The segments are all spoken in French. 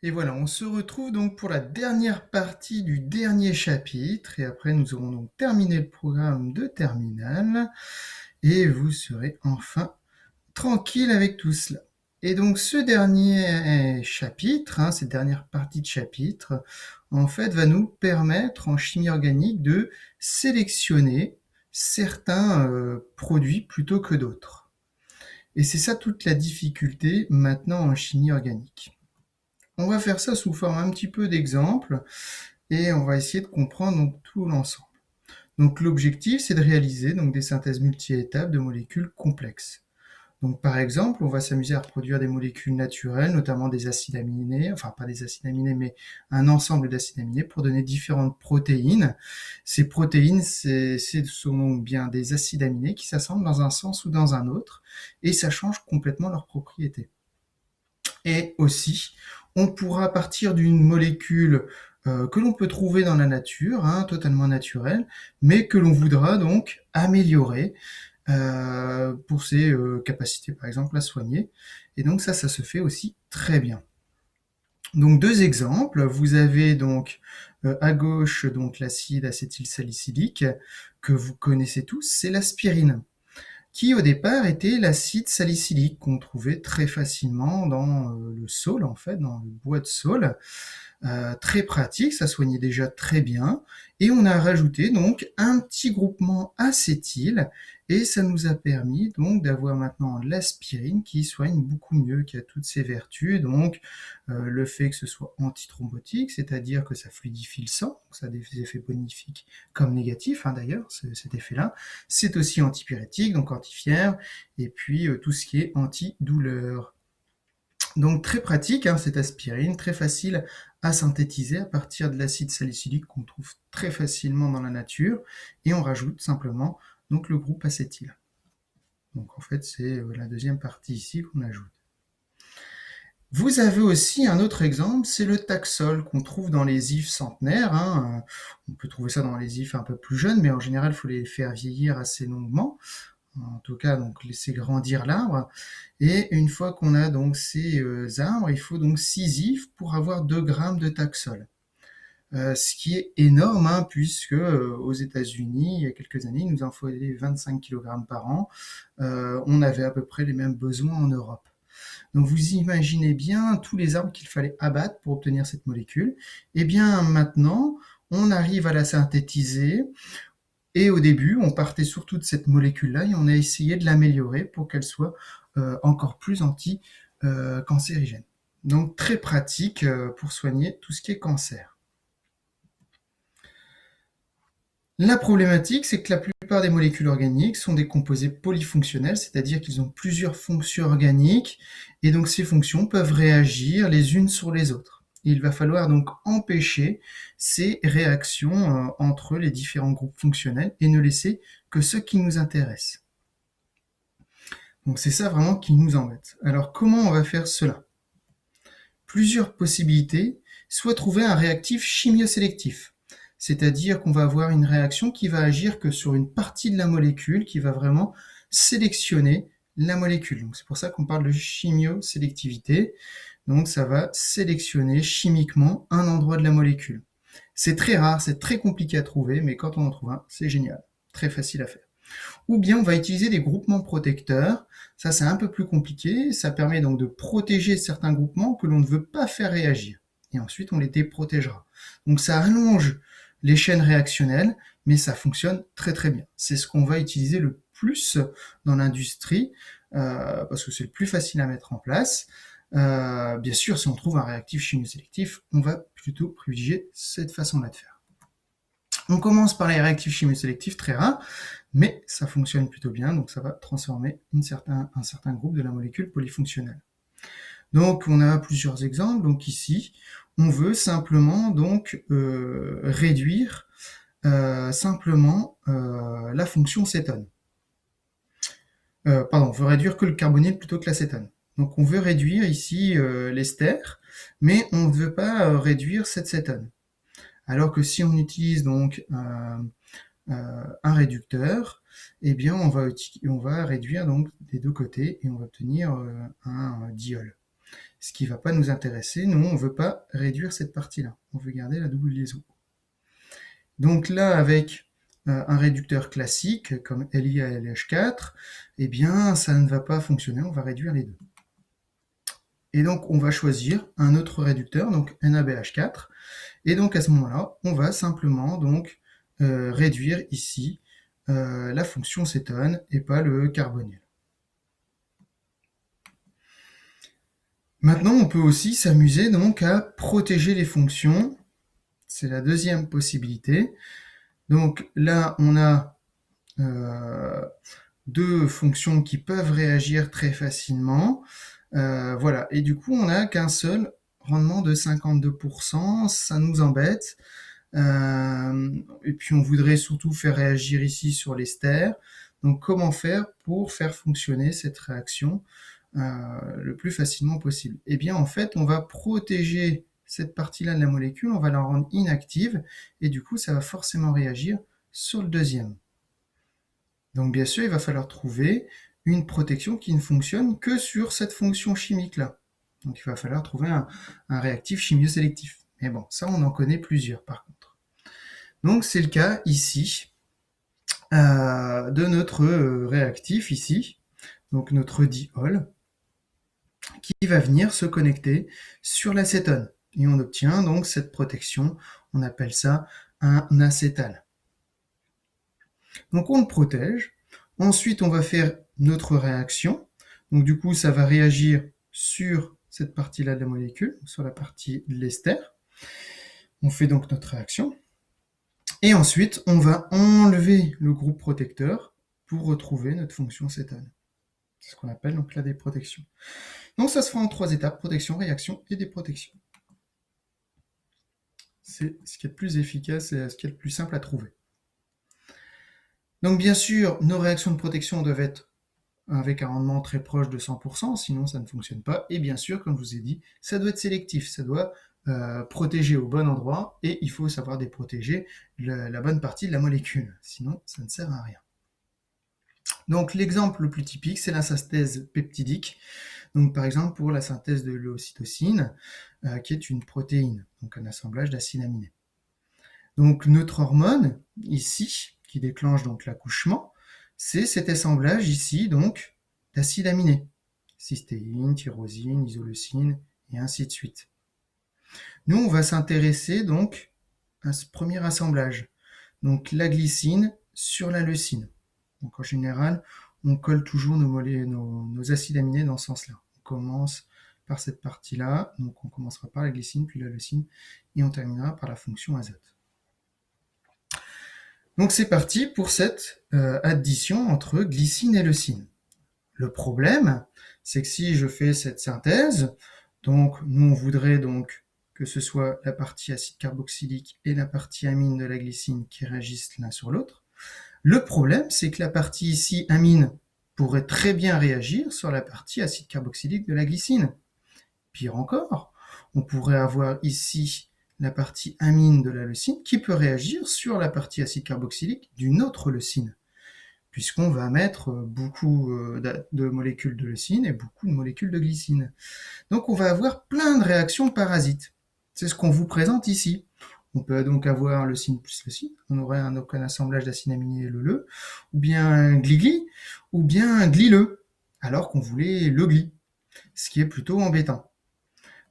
Et voilà, on se retrouve donc pour la dernière partie du dernier chapitre, et après nous aurons donc terminé le programme de terminale, et vous serez enfin tranquille avec tout cela. Et donc ce dernier chapitre, cette dernière partie de chapitre, en fait va nous permettre en chimie organique de sélectionner certains produits plutôt que d'autres. Et c'est ça toute la difficulté maintenant en chimie organique. On va faire ça sous forme un petit peu d'exemple et on va essayer de comprendre donc tout l'ensemble. Donc l'objectif, c'est de réaliser donc des synthèses multi-étapes de molécules complexes. Donc par exemple, on va s'amuser à reproduire des molécules naturelles, notamment des acides aminés, enfin pas des acides aminés, mais un ensemble d'acides aminés pour donner différentes protéines. Ces protéines, ce sont donc bien des acides aminés qui s'assemblent dans un sens ou dans un autre, et ça change complètement leurs propriétés. Et aussi, on pourra partir d'une molécule que l'on peut trouver dans la nature, totalement naturelle, mais que l'on voudra donc améliorer pour ses capacités, par exemple, à soigner. Et donc ça se fait aussi très bien. Donc deux exemples, vous avez donc à gauche donc l'acide acétylsalicylique que vous connaissez tous, c'est l'aspirine, qui au départ était l'acide salicylique qu'on trouvait très facilement dans le saule, en fait, dans le bois de saule. Très pratique, ça soignait déjà très bien. Et on a rajouté donc un petit groupement acétyl, et ça nous a permis donc d'avoir maintenant l'aspirine qui soigne beaucoup mieux, qui a toutes ses vertus. Donc le fait que ce soit antithrombotique, c'est-à-dire que ça fluidifie le sang, donc ça a des effets bénéfiques comme négatifs d'ailleurs, cet effet-là. C'est aussi antipyrétique, donc antifièvre, et puis tout ce qui est antidouleur. Donc très pratique, cette aspirine, très facile à synthétiser à partir de l'acide salicylique qu'on trouve très facilement dans la nature, et on rajoute simplement donc le groupe acétyl. Donc en fait c'est la deuxième partie ici qu'on ajoute. Vous avez aussi un autre exemple, c'est le Taxol qu'on trouve dans les ifs centenaires. On peut trouver ça dans les ifs un peu plus jeunes, mais en général il faut les faire vieillir assez longuement. En tout cas, donc laisser grandir l'arbre. Et une fois qu'on a donc ces arbres, il faut donc 6 ifs pour avoir 2 grammes de Taxol. Ce qui est énorme, puisque aux États-Unis, il y a quelques années, il nous en fallait 25 kg par an. On avait à peu près les mêmes besoins en Europe. Donc vous imaginez bien tous les arbres qu'il fallait abattre pour obtenir cette molécule. Et bien maintenant, on arrive à la synthétiser. Et au début, on partait surtout de cette molécule-là et on a essayé de l'améliorer pour qu'elle soit encore plus anti-cancérigène. Donc très pratique pour soigner tout ce qui est cancer. La problématique, c'est que la plupart des molécules organiques sont des composés polyfonctionnels, c'est-à-dire qu'ils ont plusieurs fonctions organiques, et donc ces fonctions peuvent réagir les unes sur les autres. Il va falloir donc empêcher ces réactions entre les différents groupes fonctionnels et ne laisser que ceux qui nous intéressent. Donc c'est ça vraiment qui nous embête. Alors comment on va faire cela? Plusieurs possibilités, soit trouver un réactif chimiosélectif, c'est-à-dire qu'on va avoir une réaction qui va agir que sur une partie de la molécule, qui va vraiment sélectionner la molécule. Donc c'est pour ça qu'on parle de chimiosélectivité. Donc ça va sélectionner chimiquement un endroit de la molécule. C'est très rare, c'est très compliqué à trouver, mais quand on en trouve un, c'est génial, très facile à faire. Ou bien on va utiliser des groupements protecteurs. Ça, c'est un peu plus compliqué. Ça permet donc de protéger certains groupements que l'on ne veut pas faire réagir. Et ensuite, on les déprotégera. Donc ça allonge les chaînes réactionnelles, mais ça fonctionne très très bien. C'est ce qu'on va utiliser le plus dans l'industrie, parce que c'est le plus facile à mettre en place. Bien sûr, si on trouve un réactif chimiosélectif, on va plutôt privilégier cette façon-là de faire. On commence par les réactifs chimiosélectifs très rares, mais ça fonctionne plutôt bien, donc ça va transformer un certain groupe de la molécule polyfonctionnelle. Donc on a plusieurs exemples. Donc ici, on veut simplement donc réduire simplement la fonction cétone. Pardon, on veut réduire que le carbonyle plutôt que l'acétone. Donc on veut réduire ici l'ester, mais on ne veut pas réduire cette cétone. Alors que si on utilise donc un réducteur, eh bien on va réduire donc des deux côtés et on va obtenir un diol. Ce qui ne va pas nous intéresser. Nous, on ne veut pas réduire cette partie-là. On veut garder la double liaison. Donc là, avec un réducteur classique, comme LI-LH4, eh bien, ça ne va pas fonctionner. On va réduire les deux. Et donc, on va choisir un autre réducteur, donc NaBH4. Et donc, à ce moment-là, on va simplement donc réduire ici la fonction cétone et pas le carbonyl. Maintenant, on peut aussi s'amuser donc à protéger les fonctions. C'est la deuxième possibilité. Donc là, on a deux fonctions qui peuvent réagir très facilement. Voilà, et du coup, on n'a qu'un seul rendement de 52%, ça nous embête. Et puis, on voudrait surtout faire réagir ici sur l'ester. Donc, comment faire pour faire fonctionner cette réaction le plus facilement possible? Eh bien, en fait, on va protéger cette partie-là de la molécule, on va la rendre inactive, et du coup, ça va forcément réagir sur le deuxième. Donc, bien sûr, il va falloir trouver une protection qui ne fonctionne que sur cette fonction chimique-là. Donc, il va falloir trouver un réactif chimiosélectif. Mais bon, ça, on en connaît plusieurs, par contre. Donc, c'est le cas ici de notre réactif, ici, donc notre diol, qui va venir se connecter sur l'acétone. Et on obtient donc cette protection, on appelle ça un acétal. Donc on le protège, ensuite on va faire notre réaction, donc du coup ça va réagir sur cette partie-là de la molécule, sur la partie de l'ester. On fait donc notre réaction, et ensuite on va enlever le groupe protecteur pour retrouver notre fonction cétone. C'est ce qu'on appelle donc la déprotection. Donc ça se fait en 3 étapes, protection, réaction et déprotection. C'est ce qui est le plus efficace et ce qui est le plus simple à trouver. Donc bien sûr, nos réactions de protection doivent être avec un rendement très proche de 100%, sinon ça ne fonctionne pas. Et bien sûr, comme je vous ai dit, ça doit être sélectif, ça doit protéger au bon endroit, et il faut savoir déprotéger la bonne partie de la molécule, sinon ça ne sert à rien. Donc l'exemple le plus typique, c'est la synthèse peptidique. Donc par exemple pour la synthèse de l'ocytocine, qui est une protéine, donc un assemblage d'acides aminés. Donc notre hormone, ici, qui déclenche donc l'accouchement, c'est cet assemblage ici, donc, d'acides aminés. Cystéine, tyrosine, isoleucine, et ainsi de suite. Nous, on va s'intéresser donc à ce premier assemblage. Donc la glycine sur la leucine. Donc en général, on colle toujours nos acides aminés dans ce sens-là. On commence par cette partie-là, donc on commencera par la glycine, puis la leucine, et on terminera par la fonction azote. Donc c'est parti pour cette addition entre glycine et leucine. Le problème, c'est que si je fais cette synthèse, donc nous on voudrait donc que ce soit la partie acide carboxylique et la partie amine de la glycine qui réagissent l'un sur l'autre. Le problème, c'est que la partie ici, amine, pourrait très bien réagir sur la partie acide carboxylique de la glycine. Pire encore, on pourrait avoir ici la partie amine de la leucine qui peut réagir sur la partie acide carboxylique d'une autre leucine, puisqu'on va mettre beaucoup de molécules de leucine et beaucoup de molécules de glycine. Donc on va avoir plein de réactions parasites. C'est ce qu'on vous présente ici. On peut donc avoir leucine plus leucine, on aurait un assemblage d'acides aminés le, ou bien un gli-gli, ou bien un gli-le, alors qu'on voulait le gli, ce qui est plutôt embêtant.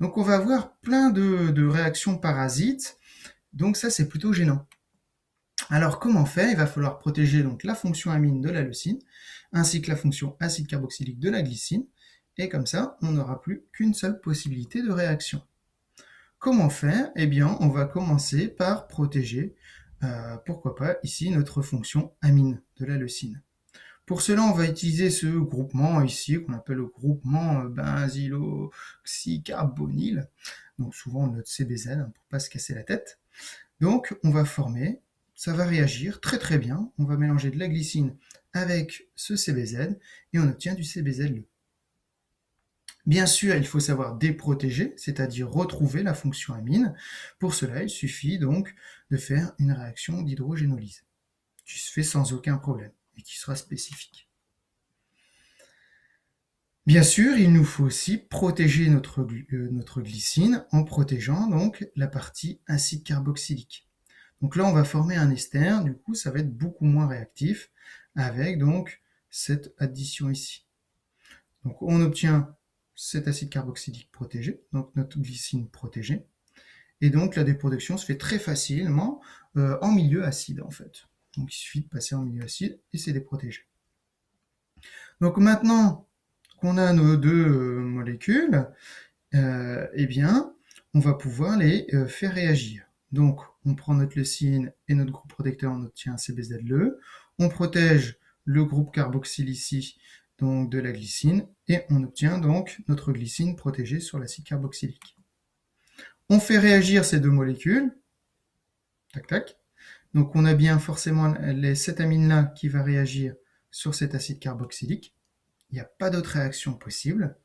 Donc on va avoir plein de réactions parasites, donc ça c'est plutôt gênant. Alors comment faire? Il va falloir protéger donc la fonction amine de la leucine, ainsi que la fonction acide carboxylique de la glycine, et comme ça on n'aura plus qu'une seule possibilité de réaction. Comment faire? Eh bien on va commencer par protéger, pourquoi pas ici, notre fonction amine de la leucine. Pour cela, on va utiliser ce groupement ici, qu'on appelle le groupement benzyloxycarbonyle. Donc souvent on note CBZ pour ne pas se casser la tête. Donc on va former, ça va réagir très très bien. On va mélanger de la glycine avec ce CBZ et on obtient du CBZLE. Bien sûr, il faut savoir déprotéger, c'est-à-dire retrouver la fonction amine. Pour cela, il suffit donc de faire une réaction d'hydrogénolyse, qui se fait sans aucun problème et qui sera spécifique. Bien sûr, il nous faut aussi protéger notre glycine en protégeant donc la partie acide carboxylique. Donc là, on va former un ester, du coup, ça va être beaucoup moins réactif avec donc cette addition ici. Donc on obtient cet acide carboxylique protégé, donc notre glycine protégée, et donc la déproduction se fait très facilement en milieu acide en fait. Donc il suffit de passer en milieu acide et c'est déprotégé. Donc maintenant qu'on a nos deux molécules, eh bien, on va pouvoir les faire réagir. Donc, on prend notre leucine et notre groupe protecteur, on obtient CBZLE. On protège le groupe carboxyle ici, donc de la glycine, et on obtient donc notre glycine protégée sur l'acide carboxylique. On fait réagir ces deux molécules, tac tac. Donc, on a bien forcément cette amine-là qui va réagir sur cet acide carboxylique. Il n'y a pas d'autre réaction possible.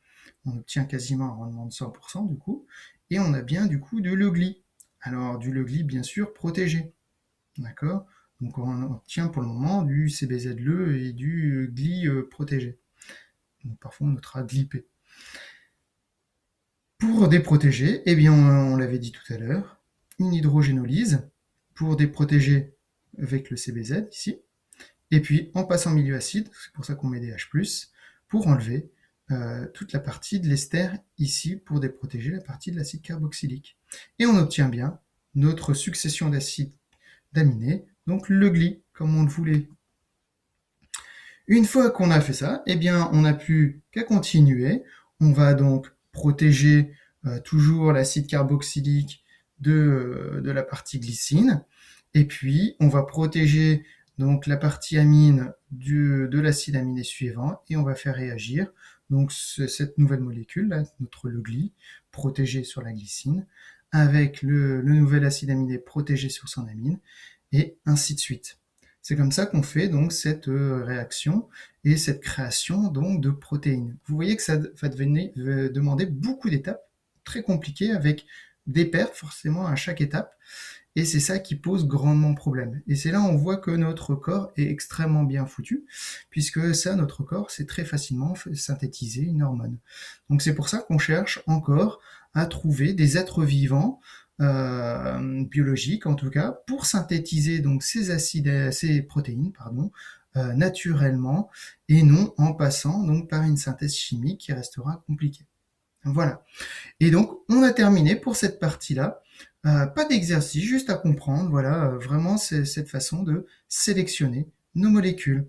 On obtient quasiment un rendement de 100% du coup, et on a bien du coup de l'eugli. Alors du l'eugli bien sûr protégé, d'accord. Donc on obtient pour le moment du CBZLE et du gli protégé. Donc parfois on notera glipé. Pour déprotéger, eh bien on l'avait dit tout à l'heure, une hydrogénolyse pour déprotéger avec le CBZ ici, et puis on passe en milieu acide, c'est pour ça qu'on met des H+, pour enlever toute la partie de l'ester ici pour déprotéger la partie de l'acide carboxylique. Et on obtient bien notre succession d'acides d'aminés, donc le gli, comme on le voulait. Une fois qu'on a fait ça, eh bien, on n'a plus qu'à continuer. On va donc protéger toujours l'acide carboxylique de la partie glycine. Et puis, on va protéger donc la partie amine de l'acide aminé suivant et on va faire réagir donc cette nouvelle molécule, là, notre le gli, protégé sur la glycine, avec le nouvel acide aminé protégé sur son amine, et ainsi de suite. C'est comme ça qu'on fait donc cette réaction et cette création donc de protéines. Vous voyez que ça va demander beaucoup d'étapes, très compliquées, avec des pertes forcément à chaque étape, et c'est ça qui pose grandement problème. Et c'est là où on voit que notre corps est extrêmement bien foutu, puisque ça, notre corps, c'est très facilement synthétiser une hormone. Donc c'est pour ça qu'on cherche encore à trouver des êtres vivants, biologiques en tout cas, pour synthétiser donc ces protéines, naturellement, et non en passant donc par une synthèse chimique qui restera compliquée. Voilà. Et donc, on a terminé pour cette partie-là. Pas d'exercice, juste à comprendre, voilà, vraiment c'est cette façon de sélectionner nos molécules.